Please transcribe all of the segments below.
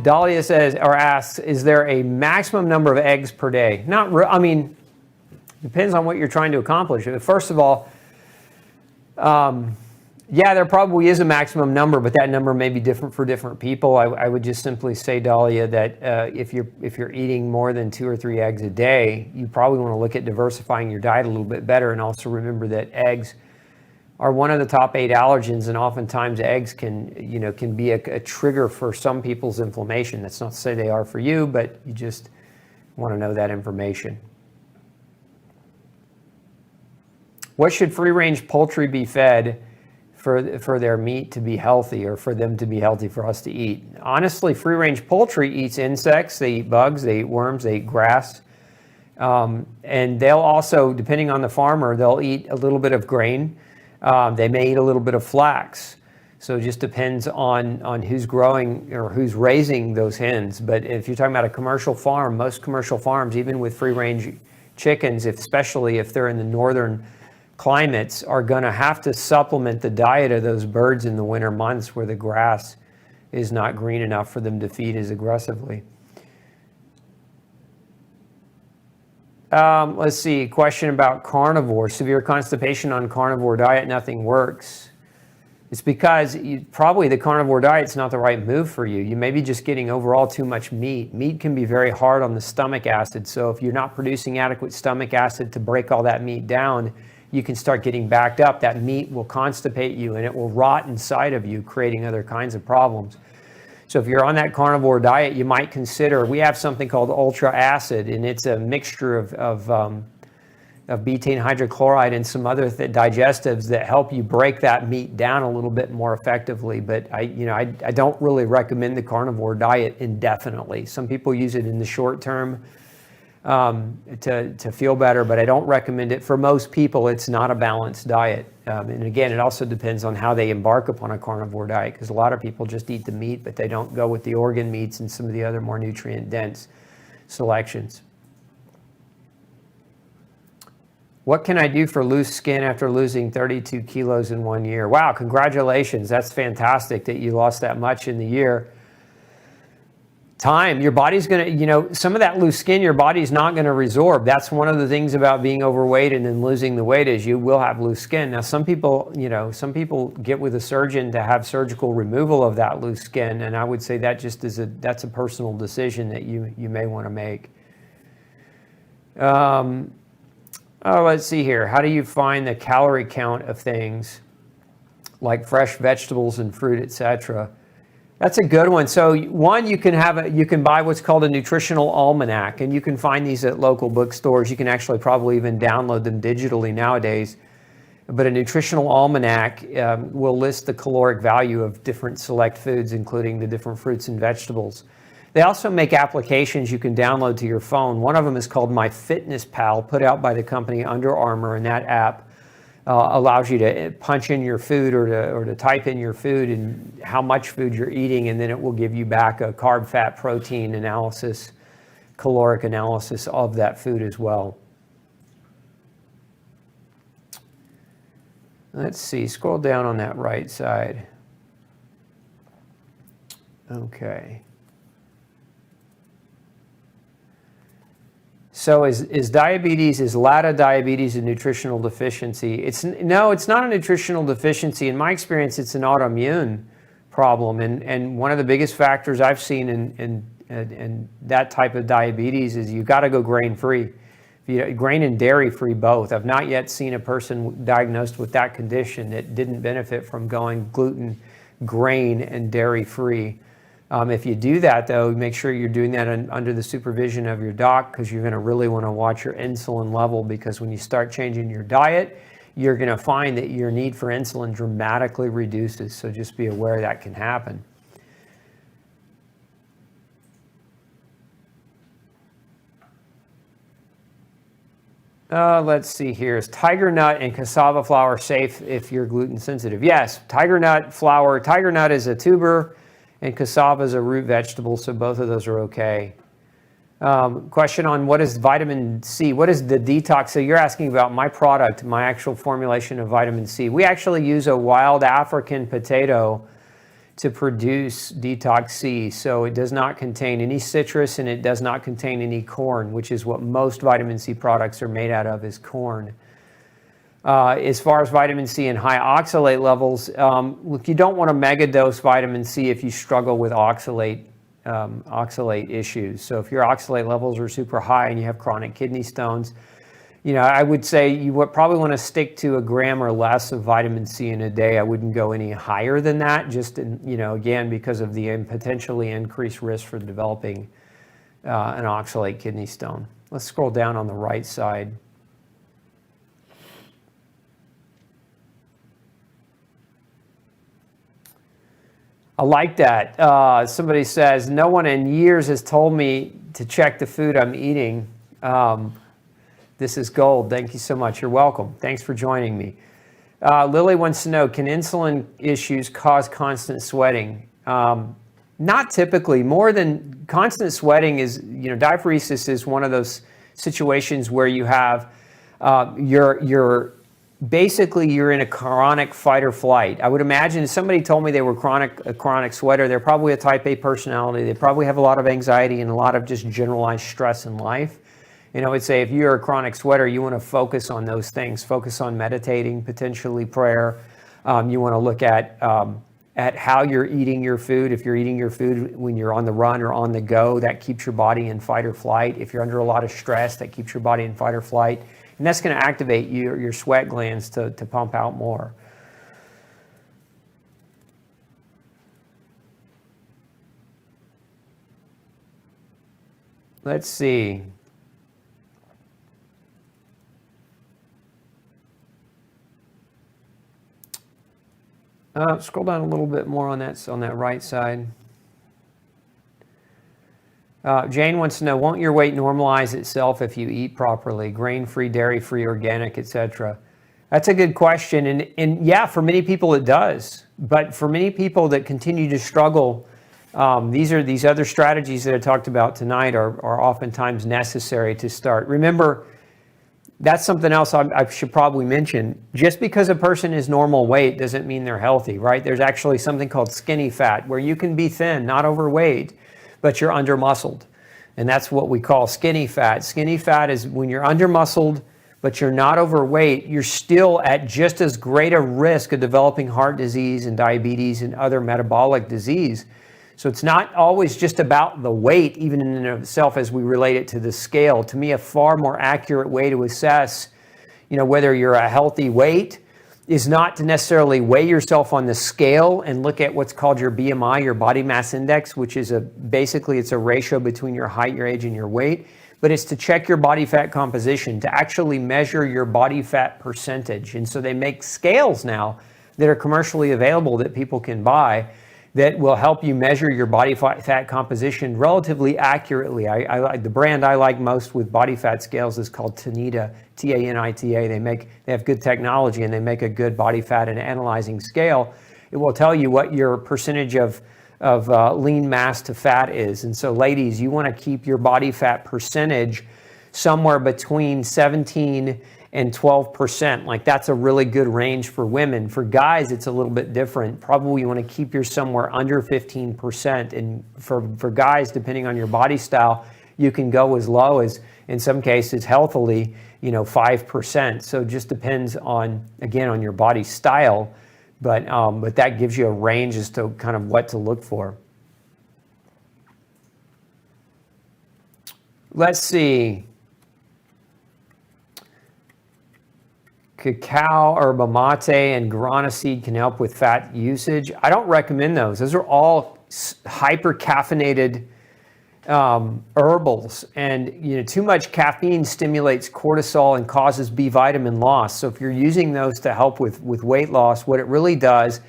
Dahlia says, or asks, is there a maximum number of eggs per day? I mean, depends on what you're trying to accomplish. First of all, yeah, there probably is a maximum number, but that number may be different for different people. I would just simply say, Dahlia, that if you're eating more than 2 or 3 eggs a day, you probably want to look at diversifying your diet a little bit better, and also remember that eggs are one of the top 8 allergens, and oftentimes eggs can be a trigger for some people's inflammation. That's not to say they are for you, but you just want to know that information. What should free-range poultry be fed for their meat to be healthy, or for them to be healthy for us to eat? Honestly, free-range poultry eats insects, they eat bugs, they eat worms, they eat grass. And they'll also, depending on the farmer, they'll eat a little bit of grain. They may eat a little bit of flax. So it just depends on who's growing or who's raising those hens. But if you're talking about a commercial farm, most commercial farms, even with free-range chickens, especially if they're in the northern climates, are going to have to supplement the diet of those birds in the winter months where the grass is not green enough for them to feed as aggressively. Let's see, question about carnivore. Severe constipation on carnivore diet, nothing works. It's because probably the carnivore diet's not the right move for you. You may be just getting overall too much meat. Meat can be very hard on the stomach acid, so if you're not producing adequate stomach acid to break all that meat down, you can start getting backed up. That meat will constipate you and it will rot inside of you, creating other kinds of problems. So if you're on that carnivore diet, you might consider, we have something called ultra acid, and it's a mixture of betaine hydrochloride and some other digestives that help you break that meat down a little bit more effectively. But I don't really recommend the carnivore diet indefinitely. Some people use it in the short term to feel better, but I don't recommend it. For most people, it's not a balanced diet. And again, it also depends on how they embark upon a carnivore diet, because a lot of people just eat the meat, but they don't go with the organ meats and some of the other more nutrient-dense selections. What can I do for loose skin after losing 32 kilos in 1 year? Wow, congratulations. That's fantastic that you lost that much in the year. Time, your body's going to, some of that loose skin, your body's not going to resorb. That's one of the things about being overweight and then losing the weight, is you will have loose skin. Now, some people get with a surgeon to have surgical removal of that loose skin, and I would say that just is that's a personal decision that you may want to make. Let's see here. How do you find the calorie count of things like fresh vegetables and fruit, etc.? That's a good one. So one, you can buy what's called a nutritional almanac, and you can find these at local bookstores. You can actually probably even download them digitally nowadays. But a nutritional almanac will list the caloric value of different select foods, including the different fruits and vegetables. They also make applications you can download to your phone. One of them is called MyFitnessPal, put out by the company Under Armour, and that app allows you to punch in your food or to type in your food and how much food you're eating, and then it will give you back a carb, fat, protein analysis, caloric analysis of that food as well. Let's see, scroll down on that right side. Okay. So is LATA diabetes a nutritional deficiency? No, it's not a nutritional deficiency. In my experience, it's an autoimmune problem. And one of the biggest factors I've seen in that type of diabetes is you got to go grain-free. Grain and dairy-free both. I've not yet seen a person diagnosed with that condition that didn't benefit from going gluten, grain, and dairy-free. If you do that, though, make sure you're doing that under the supervision of your doc, because you're going to really want to watch your insulin level, because when you start changing your diet, you're going to find that your need for insulin dramatically reduces. So just be aware that can happen. Let's see here. Is tiger nut and cassava flour safe if you're gluten sensitive? Yes, tiger nut flour. Tiger nut is a tuber, and cassava is a root vegetable, so both of those are okay. Question on what is vitamin C? What is the Detox? So you're asking about my product, my actual formulation of vitamin C. We actually use a wild African potato to produce Detox C. So it does not contain any citrus and it does not contain any corn, which is what most vitamin C products are made out of, is corn. As far as vitamin C and high oxalate levels, look, you don't want to mega dose vitamin C if you struggle with oxalate issues. So if your oxalate levels are super high and you have chronic kidney stones, I would say you would probably want to stick to 1 gram or less of vitamin C in a day. I wouldn't go any higher than that, just again, because of the potentially increased risk for developing an oxalate kidney stone. Let's scroll down on the right side. I like that. Somebody says, no one in years has told me to check the food I'm eating. This is gold. Thank you so much. You're welcome. Thanks for joining me. Lily wants to know, can insulin issues cause constant sweating? Not typically. More than constant sweating is, diaphoresis is one of those situations where you have, basically you're in a chronic fight or flight. I would imagine if somebody told me they were a chronic sweater, they're probably a type A personality. They probably have a lot of anxiety and a lot of just generalized stress in life. I would say if you're a chronic sweater, you want to focus on those things. Focus on meditating, potentially prayer. You want to look at how you're eating your food. If you're eating your food when you're on the run or on the go, that keeps your body in fight or flight. If you're under a lot of stress, that keeps your body in fight or flight. And that's going to activate your sweat glands to pump out more. Let's see. Scroll down a little bit more on that right side. Jane wants to know, won't your weight normalize itself if you eat properly, grain-free, dairy-free, organic, etc.? That's a good question. And yeah, for many people it does. But for many people that continue to struggle, these other strategies that I talked about tonight are oftentimes necessary to start. Remember, that's something else I should probably mention. Just because a person is normal weight doesn't mean they're healthy, right? There's actually something called skinny fat, where you can be thin, not overweight, but you're under-muscled. And that's what we call skinny fat. Skinny fat is when you're under-muscled, but you're not overweight, you're still at just as great a risk of developing heart disease and diabetes and other metabolic disease. So it's not always just about the weight, even in and of itself, as we relate it to the scale. To me, a far more accurate way to assess, whether you're a healthy weight is not to necessarily weigh yourself on the scale and look at what's called your BMI, your body mass index, which is basically it's a ratio between your height, your age, and your weight. But it's to check your body fat composition, to actually measure your body fat percentage. And so they make scales now that are commercially available that people can buy that will help you measure your body fat composition relatively accurately. The brand I like most with body fat scales is called Tanita, T-A-N-I-T-A. They have good technology and they make a good body fat and analyzing scale. It will tell you what your percentage of lean mass to fat is. And so ladies, you want to keep your body fat percentage somewhere between 17 and 12%. Like that's a really good range for women. For guys, it's a little bit different. Probably you want to keep yours somewhere under 15%. And for guys, depending on your body style, you can go as low as, in some cases, healthily, 5%. So it just depends on your body style. But that gives you a range as to kind of what to look for. Let's see. Cacao, yerba mate, and guarana seed can help with fat usage. I don't recommend those. Those are all hyper-caffeinated herbals, and too much caffeine stimulates cortisol and causes B vitamin loss. So if you're using those to help with weight loss, what it really does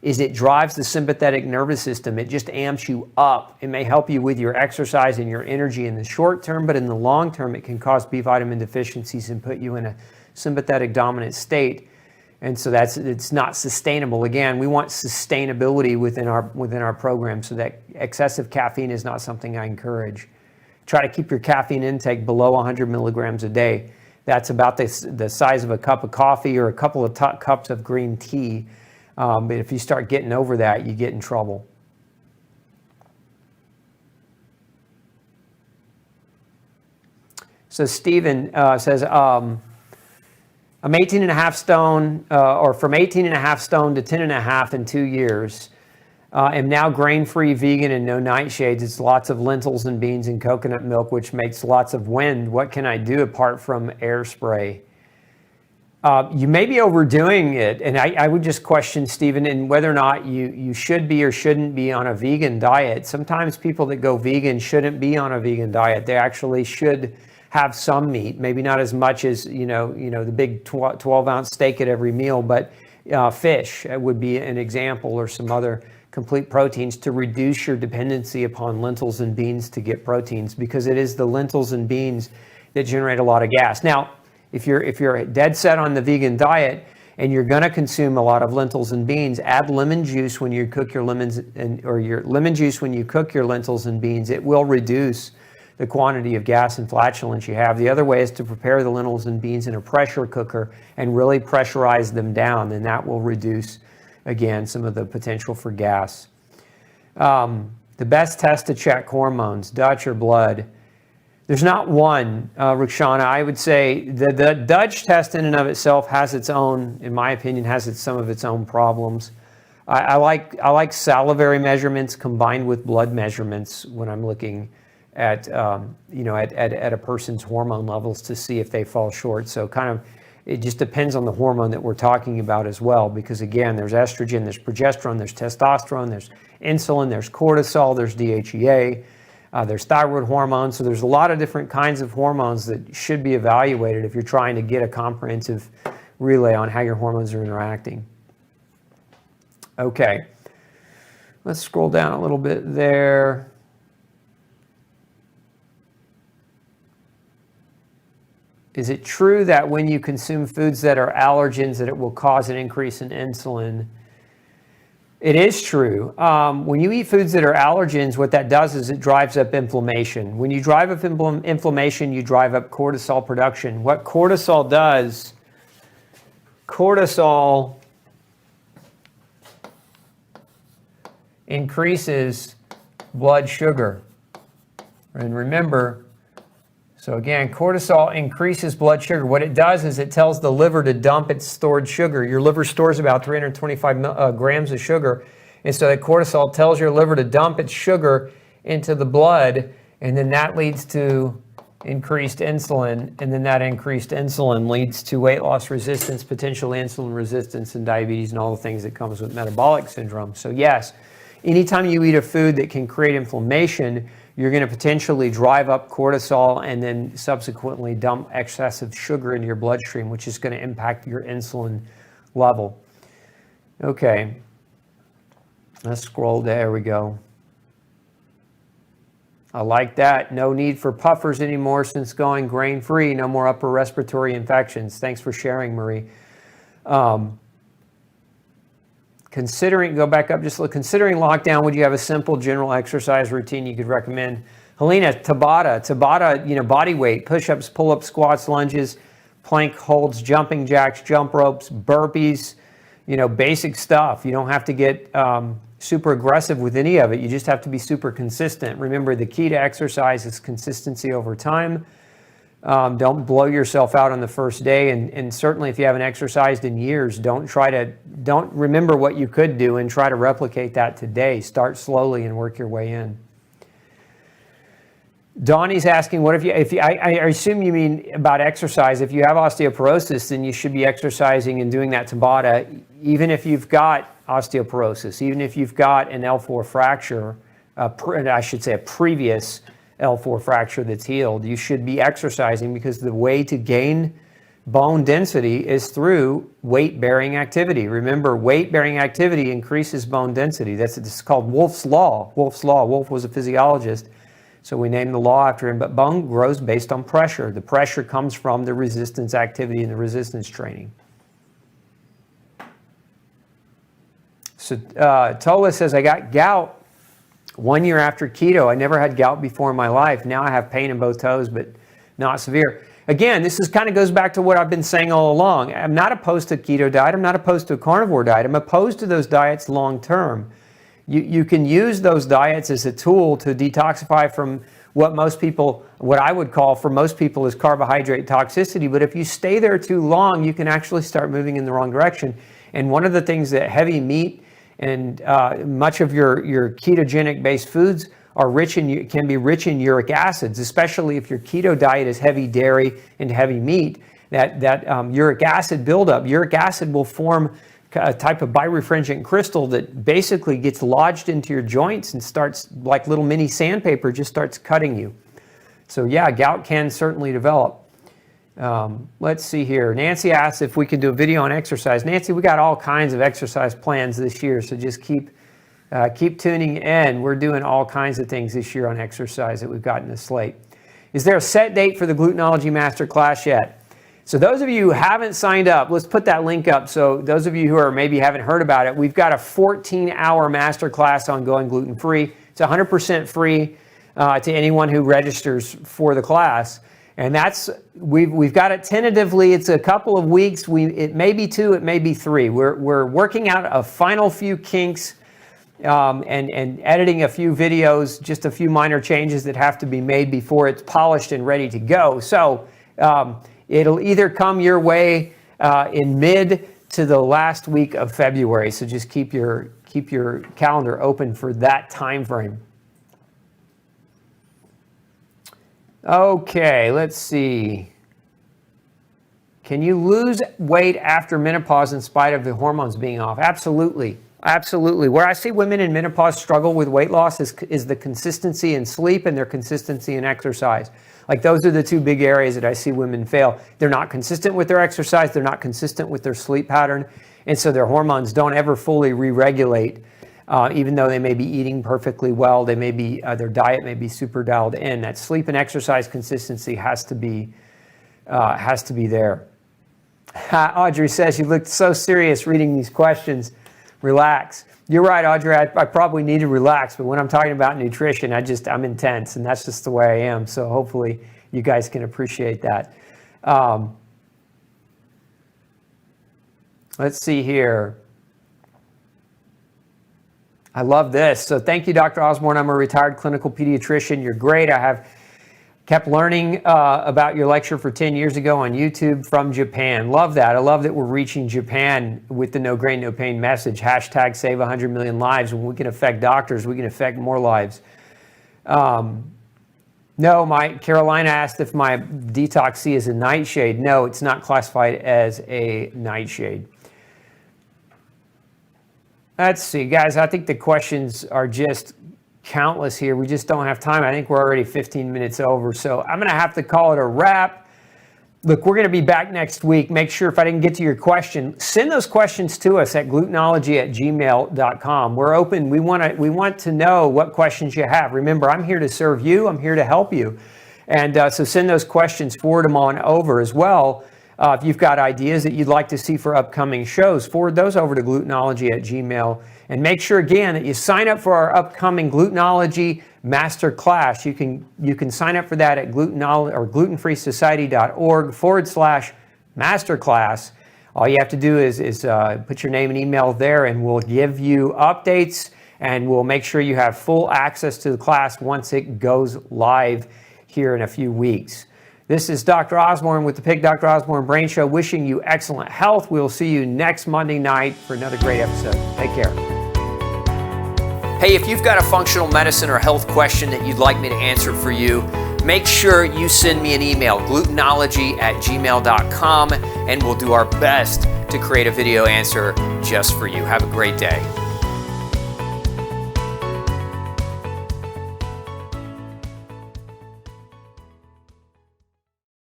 is it drives the sympathetic nervous system. It just amps you up. It may help you with your exercise and your energy in the short term, but in the long term, it can cause B vitamin deficiencies and put you in a sympathetic dominant state. And so it's not sustainable. Again, we want sustainability within our program, so that excessive caffeine is not something I encourage. Try to keep your caffeine intake below 100 milligrams a day. That's about the size of a cup of coffee or a couple of cups of green tea. But if you start getting over that, you get in trouble. So Stephen says, I'm 18 and a half stone, or from 18 and a half stone to 10 and a half in 2 years. Am now grain-free, vegan, and no nightshades. It's lots of lentils and beans and coconut milk, which makes lots of wind. What can I do apart from air spray? You may be overdoing it, and I would just question, Stephen, in whether or not you should be or shouldn't be on a vegan diet. Sometimes people that go vegan shouldn't be on a vegan diet. They actually should have some meat, maybe not as much as the big 12-ounce steak at every meal, but fish would be an example, or some other complete proteins to reduce your dependency upon lentils and beans to get proteins, because it is the lentils and beans that generate a lot of gas. Now, if you're dead set on the vegan diet and you're going to consume a lot of lentils and beans, add lemon juice when you cook your lemon juice when you cook your lentils and beans. It will reduce the quantity of gas and flatulence you have. The other way is to prepare the lentils and beans in a pressure cooker and really pressurize them down, and that will reduce, again, some of the potential for gas. The best test to check hormones, Dutch or blood? There's not one, Rukshana. I would say the Dutch test in and of itself has its own, in my opinion, some of its own problems. I like salivary measurements combined with blood measurements when I'm looking at a person's hormone levels to see if they fall short. So it just depends on the hormone that we're talking about as well, because again, there's estrogen, there's progesterone, there's testosterone, there's insulin, there's cortisol, there's DHEA, there's thyroid hormones. So there's a lot of different kinds of hormones that should be evaluated if you're trying to get a comprehensive relay on how your hormones are interacting. Okay, let's scroll down a little bit there. Is it true that when you consume foods that are allergens that it will cause an increase in insulin? It is true. When you eat foods that are allergens, what that does is it drives up inflammation. When you drive up inflammation, you drive up cortisol production. What cortisol does, cortisol increases blood sugar. And remember, so again, cortisol increases blood sugar. What it does is it tells the liver to dump its stored sugar. Your liver stores about 325 grams of sugar. And so that cortisol tells your liver to dump its sugar into the blood, and then that leads to increased insulin. And then that increased insulin leads to weight loss resistance, potentially insulin resistance, and diabetes, and all the things that comes with metabolic syndrome. So yes, anytime you eat a food that can create inflammation, you're going to potentially drive up cortisol and then subsequently dump excessive sugar into your bloodstream, which is going to impact your insulin level. Okay, let's scroll. There we go. I like that. No need for puffers anymore since going grain-free. No more upper respiratory infections. Thanks for sharing, Marie. Considering lockdown, would you have a simple general exercise routine you could recommend? Helena, Tabata, body weight, push-ups, pull-ups, squats, lunges, plank holds, jumping jacks, jump ropes, burpees, basic stuff. You don't have to get super aggressive with any of it. You just have to be super consistent. Remember, the key to exercise is consistency over time. Don't blow yourself out on the first day, and certainly if you haven't exercised in years, don't remember what you could do and try to replicate that today. Start slowly and work your way in. Donnie's asking, I assume you mean about exercise. If you have osteoporosis, then you should be exercising and doing that Tabata, even if you've got osteoporosis, even if you've got an L4 fracture, I should say a previous L4 fracture that's healed. You should be exercising, because the way to gain bone density is through weight-bearing activity. Remember, weight-bearing activity increases bone density. It's called Wolff's Law. Wolff was a physiologist, so we named the law after him. But bone grows based on pressure. The pressure comes from the resistance activity and the resistance training. So Tola says, I got gout 1 year after keto. I never had gout before in my life. Now I have pain in both toes, but not severe. again, this is kind of goes back to what I've been saying all along. I'm not opposed to a keto diet. I'm not opposed to a carnivore diet. I'm opposed to those diets long term. You can use those diets as a tool to detoxify from what I would call for most people is carbohydrate toxicity. But if you stay there too long, you can actually start moving in the wrong direction. And one of the things that heavy meat and much of your ketogenic based foods can be rich in uric acids, especially if your keto diet is heavy dairy and heavy meat. That uric acid buildup, uric acid will form a type of birefringent crystal that basically gets lodged into your joints and starts, like little mini sandpaper, just starts cutting you. So yeah, gout can certainly develop. Let's see here. Nancy asked if we could do a video on exercise. Nancy, we got all kinds of exercise plans this year, so just keep tuning in. We're doing all kinds of things this year on exercise that we've got in the slate. Is there a set date for the Glutenology Masterclass yet? So those of you who haven't signed up, let's put that link up. So those of you who are maybe haven't heard about it, we've got a 14-hour masterclass on going gluten-free. It's 100% free to anyone who registers for the class. And we've got it tentatively. It's a couple of weeks. It may be 2, it may be 3. We're working out a final few kinks and editing a few videos, just a few minor changes that have to be made before it's polished and ready to go. So it'll either come your way in mid to the last week of February. So just keep your calendar open for that time frame. Okay, let's see. Can you lose weight after menopause in spite of the hormones being off? Absolutely. Absolutely. Where I see women in menopause struggle with weight loss is the consistency in sleep and their consistency in exercise. Like those are the two big areas that I see women fail. They're not consistent with their exercise. They're not consistent with their sleep pattern. And so their hormones don't ever fully re-regulate, even though they may be eating perfectly well. They may be, their diet may be super dialed in. That sleep and exercise consistency has to be there. Audrey says, you looked so serious reading these questions. Relax. You're right, Audrey. I probably need to relax, but when I'm talking about nutrition, I'm intense, and that's just the way I am. So hopefully you guys can appreciate that. Let's see here. I love this. So thank you, Dr. Osborne. I'm a retired clinical pediatrician. You're great. I have kept learning about your lecture for 10 years ago on YouTube from Japan. Love that. I love that we're reaching Japan with the no grain, no pain message. Hashtag save 100 million lives. When we can affect doctors, we can affect more lives. No, Carolina asked if my Detox C is a nightshade. No, it's not classified as a nightshade. Let's see, guys. I think the questions are just countless here. We just don't have time. I think we're already 15 minutes over. So I'm going to have to call it a wrap. Look, we're going to be back next week. Make sure if I didn't get to your question, send those questions to us at glutenology@gmail.com. We're open. We want to know what questions you have. Remember, I'm here to serve you. I'm here to help you. And so send those questions, forward them on over as well. If you've got ideas that you'd like to see for upcoming shows, forward those over to glutenology@gmail.com. And make sure, again, that you sign up for our upcoming Glutenology Master Class. You can sign up for that at glutenfreesociety.org/masterclass. All you have to do is put your name and email there, and we'll give you updates, and we'll make sure you have full access to the class once it goes live here in a few weeks. This is Dr. Osborne with the Pick Dr. Osborne Brain Show, wishing you excellent health. We'll see you next Monday night for another great episode. Take care. Hey, if you've got a functional medicine or health question that you'd like me to answer for you, make sure you send me an email, glutenology@gmail.com, and we'll do our best to create a video answer just for you. Have a great day.